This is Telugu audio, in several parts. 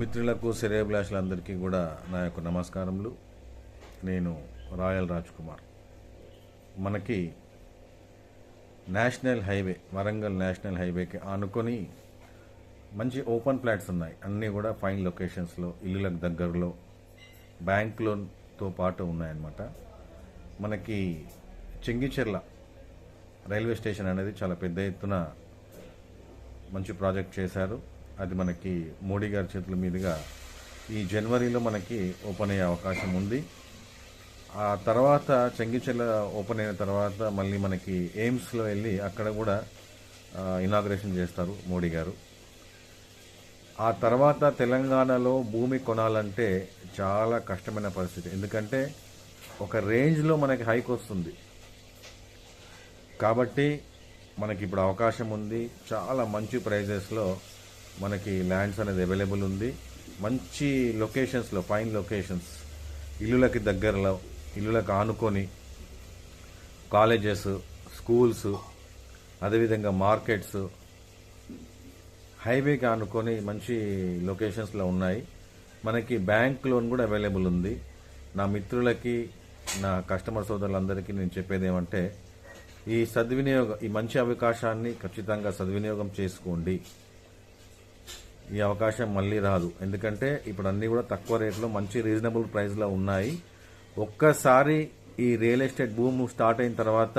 మిత్రులకు శ్రేయోభిలాషులందరికీ కూడా నా యొక్క నమస్కారములు. నేను రాయల్ రాజ్ కుమార్. మనకి నేషనల్ హైవే, వరంగల్ నేషనల్ హైవేకి ఆనుకొని మంచి ఓపెన్ ప్లాట్స్ ఉన్నాయి. అన్నీ కూడా ఫైన్ లొకేషన్స్లో, ఇల్లులకు దగ్గరలో, బ్యాంక్ లోన్తో పాటు ఉన్నాయన్నమాట. మనకి చెంగిచెర్ల రైల్వే స్టేషన్ అనేది చాలా పెద్ద ఎత్తున మంచి ప్రాజెక్ట్ చేశారు. అది మనకి మోడీ గారి చేతుల మీదుగా ఈ జనవరిలో మనకి ఓపెన్ అయ్యే అవకాశం ఉంది. ఆ తర్వాత చెంగిచెర్ల ఓపెన్ అయిన తర్వాత మళ్ళీ మనకి ఎయిమ్స్లో వెళ్ళి అక్కడ కూడా ఇనాగ్రేషన్ చేస్తారు మోడీ గారు. ఆ తర్వాత తెలంగాణలో భూమి కొనాలంటే చాలా కష్టమైన పరిస్థితి. ఎందుకంటే ఒక రేంజ్లో మనకి హైక్ వస్తుంది కాబట్టి మనకి ఇప్పుడు అవకాశం ఉంది. చాలా మంచి ప్రైజెస్లో మనకి ల్యాండ్స్ అనేది అవైలబుల్ ఉంది. మంచి లొకేషన్స్లో, ఫైన్ లొకేషన్స్, ఇల్లులకి దగ్గరలో, ఇల్లులకు ఆనుకొని కాలేజెస్, స్కూల్స్, అదేవిధంగా మార్కెట్స్, హైవేకి ఆనుకొని మంచి లొకేషన్స్లో ఉన్నాయి. మనకి బ్యాంక్ లోన్ కూడా అవైలబుల్ ఉంది. నా మిత్రులకి, నా కస్టమర్ సోదరులందరికీ నేను చెప్పేది ఏమంటే, ఈ మంచి అవకాశాన్ని ఖచ్చితంగా సద్వినియోగం చేసుకోండి. ఈ అవకాశం మళ్ళీ రాదు. ఎందుకంటే ఇప్పుడు అన్నీ కూడా తక్కువ రేట్లో మంచి రీజనబుల్ ప్రైస్లో ఉన్నాయి. ఒక్కసారి ఈ రియల్ ఎస్టేట్ భూమి స్టార్ట్ అయిన తర్వాత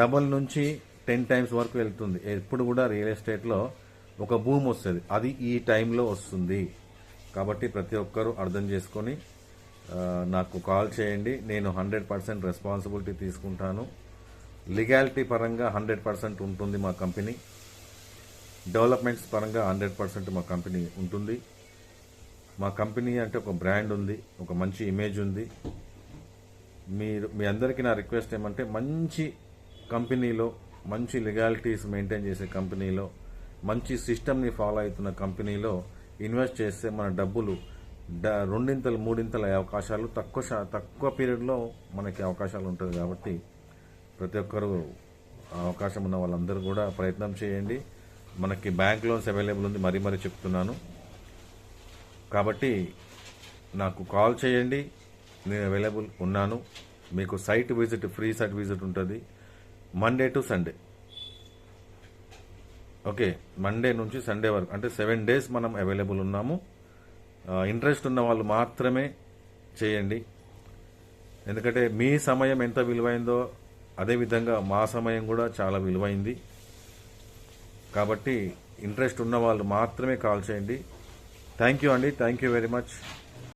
డబల్ నుంచి 10 times వరకు వెళ్తుంది. ఎప్పుడు కూడా రియల్ ఎస్టేట్లో ఒక భూమి వస్తుంది, అది ఈ టైంలో వస్తుంది. కాబట్టి ప్రతి ఒక్కరూ అర్థం చేసుకొని నాకు కాల్ చేయండి. నేను 100% రెస్పాన్సిబిలిటీ తీసుకుంటాను. లీగాలిటీ పరంగా 100% ఉంటుంది మా కంపెనీ. డెవలప్మెంట్స్ పరంగా 100% మా కంపెనీ ఉంటుంది. మా కంపెనీ అంటే ఒక బ్రాండ్ ఉంది, ఒక మంచి ఇమేజ్ ఉంది. మీ అందరికీ నా రిక్వెస్ట్ ఏమంటే, మంచి కంపెనీలో, మంచి లీగాలిటీస్ మెయింటైన్ చేసే కంపెనీలో, మంచి సిస్టమ్ని ఫాలో అవుతున్న కంపెనీలో ఇన్వెస్ట్ చేస్తే మన డబ్బులు 2 3 అవకాశాలు తక్కువ పీరియడ్లో మనకి అవకాశాలు ఉంటుంది. కాబట్టి ప్రతి ఒక్కరూ అవకాశం ఉన్న వాళ్ళందరూ కూడా ప్రయత్నం చేయండి. మనకి బ్యాంక్ లోన్స్ అవైలబుల్ ఉంది, మరీ చెప్తున్నాను. కాబట్టి నాకు కాల్ చేయండి, నేను అవైలబుల్ ఉన్నాను. మీకు site visit, free site visit ఉంటుంది Monday to Sunday. Okay, Monday నుంచి సండే వరకు, అంటే 7 days మనం అవైలబుల్ ఉన్నాము. ఇంట్రెస్ట్ ఉన్న వాళ్ళు మాత్రమే చేయండి. ఎందుకంటే మీ సమయం ఎంత విలువైందో అదేవిధంగా మా సమయం కూడా చాలా విలువైంది. కాబట్టి ఇంట్రెస్ట్ ఉన్న వాళ్ళు మాత్రమే కాల్ చేయండి. థ్యాంక్ యూ అండి. Thank you very much.